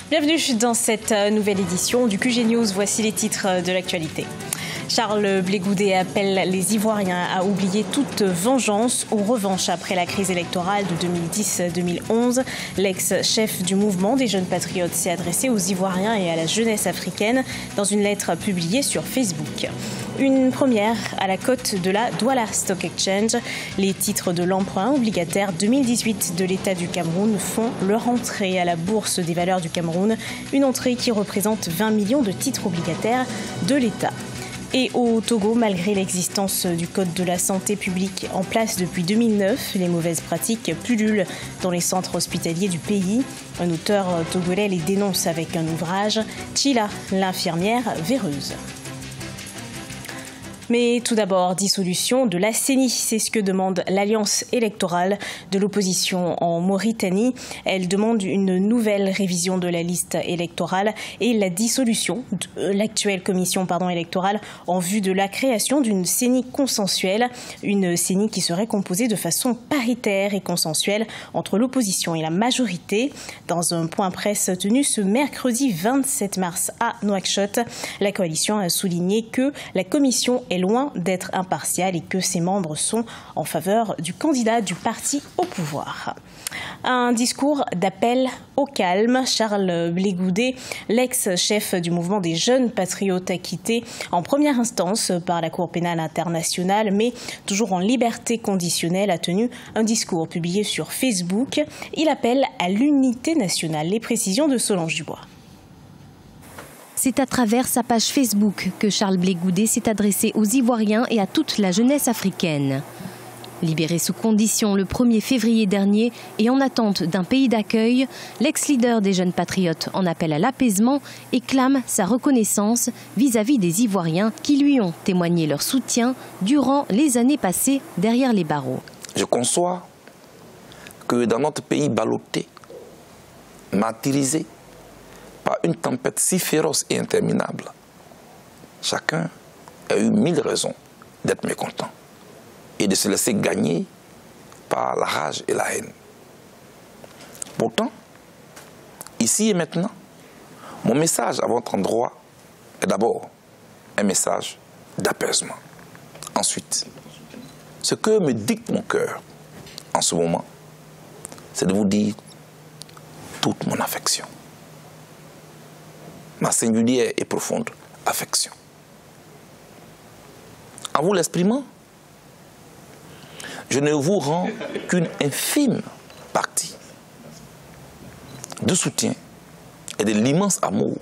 Bienvenue dans cette nouvelle édition du QG News. Voici les titres de l'actualité. Charles Blé Goudet appelle les Ivoiriens à oublier toute vengeance ou revanche après la crise électorale de 2010-2011. L'ex-chef du mouvement des jeunes patriotes s'est adressé aux Ivoiriens et à la jeunesse africaine dans une lettre publiée sur Facebook. Une première à la cote de la Douala Stock Exchange. Les titres de l'emprunt obligataire 2018 de l'État du Cameroun font leur entrée à la Bourse des valeurs du Cameroun. Une entrée qui représente 20 millions de titres obligataires de l'État. Et au Togo, malgré l'existence du Code de la santé publique en place depuis 2009, les mauvaises pratiques pullulent dans les centres hospitaliers du pays. Un auteur togolais les dénonce avec un ouvrage, Chila, l'infirmière véreuse. Mais tout d'abord, dissolution de la CENI. C'est ce que demande l'Alliance électorale de l'opposition en Mauritanie. Elle demande une nouvelle révision de la liste électorale et la dissolution de l'actuelle commission électorale en vue de la création d'une CENI consensuelle. Une CENI qui serait composée de façon paritaire et consensuelle entre l'opposition et la majorité. Dans un point presse tenu ce mercredi 27 mars à Nouakchott, la coalition a souligné que la commission est loin d'être impartial et que ses membres sont en faveur du candidat du parti au pouvoir. Un discours d'appel au calme. Charles Blé Goudet, l'ex-chef du mouvement des jeunes patriotes acquitté en première instance par la Cour pénale internationale, mais toujours en liberté conditionnelle, a tenu un discours publié sur Facebook. Il appelle à l'unité nationale. Les précisions de Solange Dubois. C'est à travers sa page Facebook que Charles Blé Goudet s'est adressé aux Ivoiriens et à toute la jeunesse africaine. Libéré sous condition le 1er février dernier et en attente d'un pays d'accueil, l'ex-leader des jeunes patriotes en appelle à l'apaisement et clame sa reconnaissance vis-à-vis des Ivoiriens qui lui ont témoigné leur soutien durant les années passées derrière les barreaux. Je conçois que dans notre pays ballotté, martyrisé, par une tempête si féroce et interminable, chacun a eu 1000 raisons d'être mécontent et de se laisser gagner par la rage et la haine. Pourtant, ici et maintenant, mon message à votre endroit est d'abord un message d'apaisement. Ensuite, ce que me dicte mon cœur en ce moment, c'est de vous dire toute mon affection. Ma singulière et profonde affection. En vous l'exprimant, je ne vous rends qu'une infime partie de soutien et de l'immense amour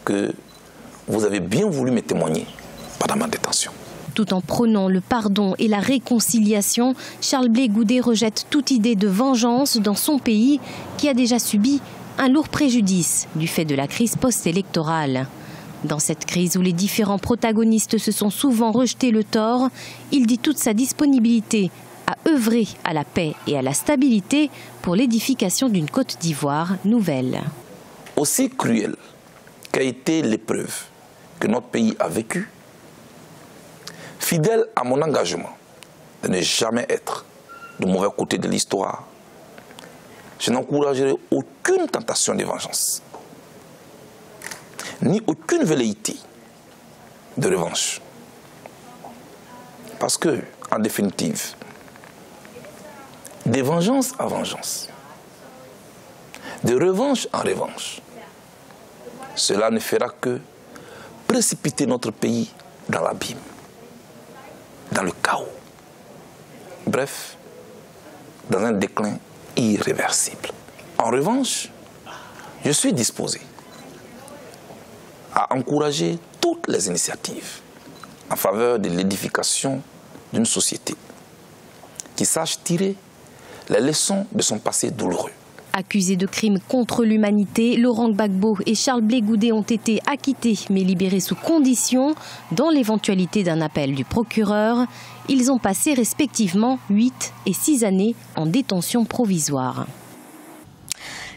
que vous avez bien voulu me témoigner pendant ma détention. Tout en prônant le pardon et la réconciliation, Charles Blé Goudet rejette toute idée de vengeance dans son pays qui a déjà subi un lourd préjudice du fait de la crise post-électorale. Dans cette crise où les différents protagonistes se sont souvent rejetés le tort, il dit toute sa disponibilité à œuvrer à la paix et à la stabilité pour l'édification d'une Côte d'Ivoire nouvelle. Aussi cruelle qu'a été l'épreuve que notre pays a vécue, fidèle à mon engagement de ne jamais être du mauvais côté de l'histoire, je n'encouragerai aucune tentation de vengeance, ni aucune velléité de revanche. Parce que, en définitive, de vengeance en vengeance, de revanche en revanche, cela ne fera que précipiter notre pays dans l'abîme, dans le chaos. Bref, dans un déclin irréversible. En revanche, je suis disposé à encourager toutes les initiatives en faveur de l'édification d'une société qui sache tirer les leçons de son passé douloureux. Accusés de crimes contre l'humanité, Laurent Gbagbo et Charles Blé Goudet ont été acquittés mais libérés sous condition. Dans l'éventualité d'un appel du procureur, ils ont passé respectivement 8 et 6 années en détention provisoire.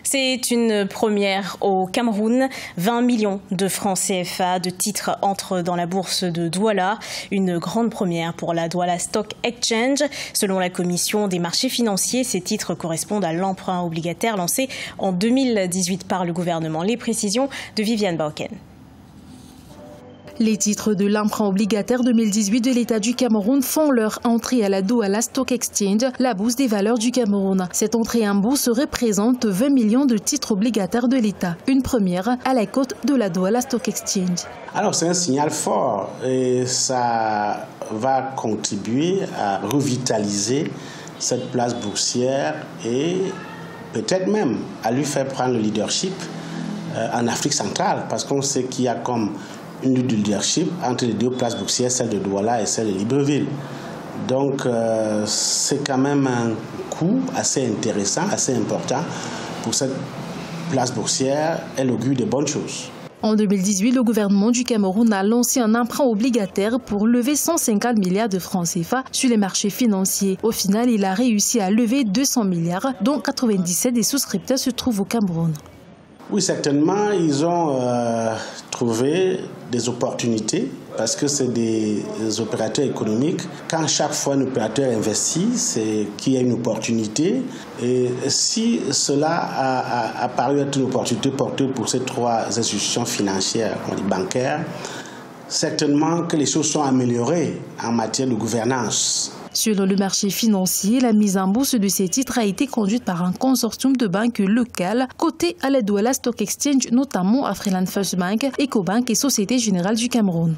C'est une première au Cameroun. 20 millions de francs CFA de titres entrent dans la bourse de Douala. Une grande première pour la Douala Stock Exchange. Selon la commission des marchés financiers, ces titres correspondent à l'emprunt obligataire lancé en 2018 par le gouvernement. Les précisions de Viviane Bauken. Les titres de l'emprunt obligataire 2018 de l'État du Cameroun font leur entrée à la Douala Stock Exchange, la bourse des valeurs du Cameroun. Cette entrée en bourse représente 20 millions de titres obligataires de l'État, une première à la côte de la Douala Stock Exchange. Alors c'est un signal fort et ça va contribuer à revitaliser cette place boursière et peut-être même à lui faire prendre le leadership en Afrique centrale, parce qu'on sait qu'il y a comme une lutte de leadership entre les deux places boursières, celle de Douala et celle de Libreville. Donc c'est quand même un coup assez intéressant, assez important pour cette place boursière. Elle augure de bonnes choses. En 2018, le gouvernement du Cameroun a lancé un emprunt obligataire pour lever 150 milliards de francs CFA sur les marchés financiers. Au final, il a réussi à lever 200 milliards, dont 97 des souscripteurs se trouvent au Cameroun. Oui, certainement, ils ont trouvé des opportunités parce que c'est des opérateurs économiques. Quand chaque fois un opérateur investit, c'est qu'il y a une opportunité. Et si cela a paru être une opportunité porteuse pour ces trois institutions financières, on dit bancaires, certainement que les choses sont améliorées en matière de gouvernance. Sur le marché financier, la mise en bourse de ces titres a été conduite par un consortium de banques locales cotés à la Douala Stock Exchange, notamment Afriland First Bank, Ecobank et Société Générale du Cameroun.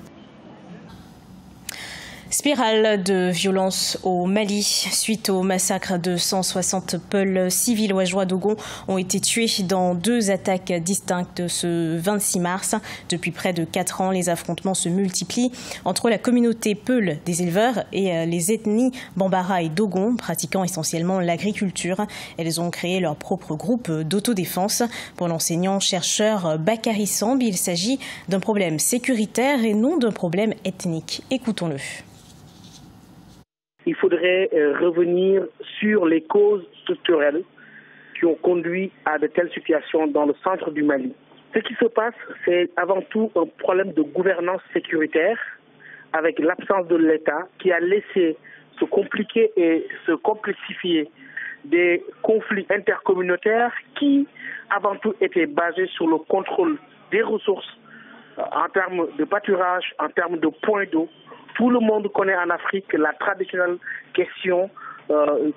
Spirale de violence au Mali. Suite au massacre de 160 Peuls civils Dogon ont été tués dans 2 attaques distinctes ce 26 mars. Depuis près de 4 ans, les affrontements se multiplient entre la communauté Peul des éleveurs et les ethnies Bambara et Dogon, pratiquant essentiellement l'agriculture. Elles ont créé leur propre groupe d'autodéfense. Pour l'enseignant-chercheur Bakary Samb, il s'agit d'un problème sécuritaire et non d'un problème ethnique. Écoutons-le. Il faudrait revenir sur les causes structurelles qui ont conduit à de telles situations dans le centre du Mali. Ce qui se passe, c'est avant tout un problème de gouvernance sécuritaire avec l'absence de l'État qui a laissé se compliquer et se complexifier des conflits intercommunautaires qui, avant tout, étaient basés sur le contrôle des ressources en termes de pâturage, en termes de points d'eau. Tout le monde connaît en Afrique la traditionnelle question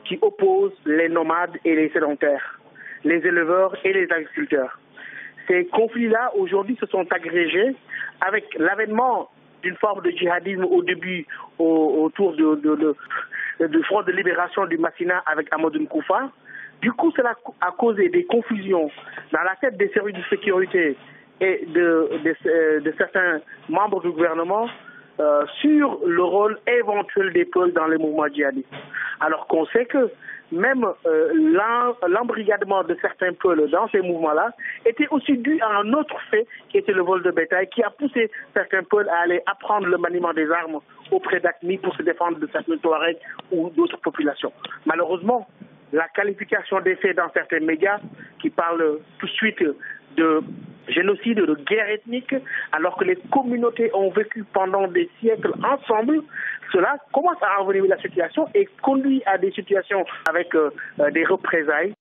qui oppose les nomades et les sédentaires, les éleveurs et les agriculteurs. Ces conflits-là, aujourd'hui, se sont agrégés avec l'avènement d'une forme de djihadisme au début autour du Front de libération du Massina avec Amadou Nkoufa. Du coup, cela a causé des confusions dans la tête des services de sécurité et de certains membres du gouvernement sur le rôle éventuel des Peuls dans les mouvements djihadistes. Alors qu'on sait que même l'embrigadement de certains Peuls dans ces mouvements-là était aussi dû à un autre fait qui était le vol de bétail, qui a poussé certains Peuls à aller apprendre le maniement des armes auprès d'AQMI pour se défendre de certains Touaregs ou d'autres populations. Malheureusement, la qualification des faits dans certains médias qui parlent tout de suite de génocide, de guerre ethnique, alors que les communautés ont vécu pendant des siècles ensemble, cela commence à envenimer la situation et conduit à des situations avec des représailles.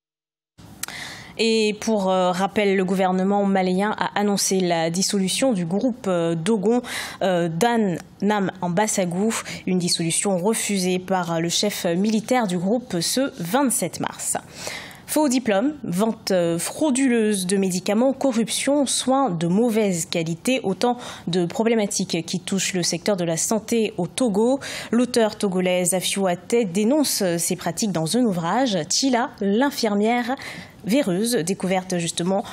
Et pour rappel, le gouvernement malien a annoncé la dissolution du groupe Dogon Dan Nam en Bassagou, une dissolution refusée par le chef militaire du groupe ce 27 mars. Faux diplômes, vente frauduleuse de médicaments, corruption, soins de mauvaise qualité, autant de problématiques qui touchent le secteur de la santé au Togo. L'auteure togolaise Afiou Até dénonce ces pratiques dans un ouvrage, Tila, l'infirmière véreuse, découverte justement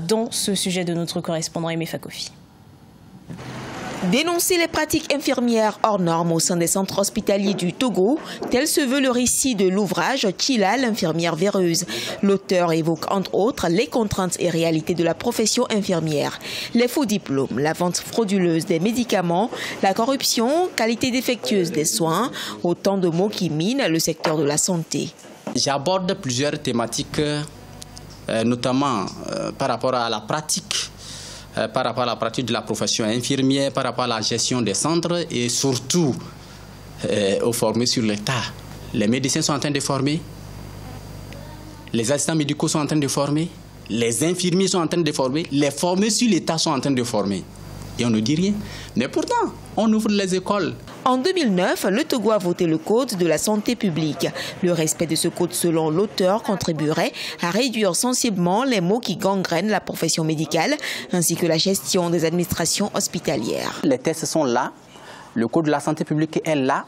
dans ce sujet de notre correspondant Aimé Fakofi. Dénoncer les pratiques infirmières hors normes au sein des centres hospitaliers du Togo, tel se veut le récit de l'ouvrage Tila, l'infirmière véreuse. L'auteur évoque entre autres les contraintes et réalités de la profession infirmière, les faux diplômes, la vente frauduleuse des médicaments, la corruption, qualité défectueuse des soins, autant de mots qui minent le secteur de la santé. J'aborde plusieurs thématiques notamment par rapport à la pratique. Par rapport à la pratique de la profession infirmière, par rapport à la gestion des centres et surtout aux formés sur l'État. Les médecins sont en train de former, les assistants médicaux sont en train de former, les infirmiers sont en train de former, les formés sur l'État sont en train de former. Et on ne dit rien. Mais pourtant, on ouvre les écoles. En 2009, le Togo a voté le Code de la santé publique. Le respect de ce code, selon l'auteur, contribuerait à réduire sensiblement les maux qui gangrènent la profession médicale, ainsi que la gestion des administrations hospitalières. Les tests sont là, le Code de la santé publique est là.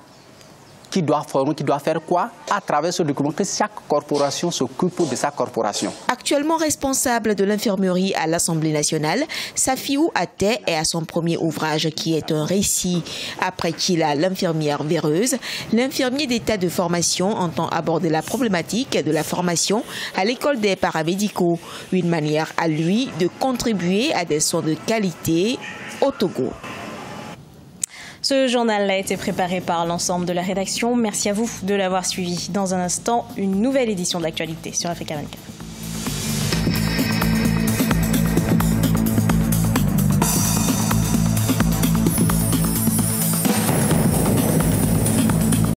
Qui doit former, qui doit faire quoi à travers ce document, que chaque corporation s'occupe de sa corporation. Actuellement responsable de l'infirmerie à l'Assemblée nationale, Safiou Até est à son premier ouvrage qui est un récit. Après qu'il a l'infirmière véreuse, l'infirmier d'état de formation entend aborder la problématique de la formation à l'école des paramédicaux. Une manière à lui de contribuer à des soins de qualité au Togo. Ce journal a été préparé par l'ensemble de la rédaction. Merci à vous de l'avoir suivi. Dans un instant, une nouvelle édition de l'actualité sur Africa 24.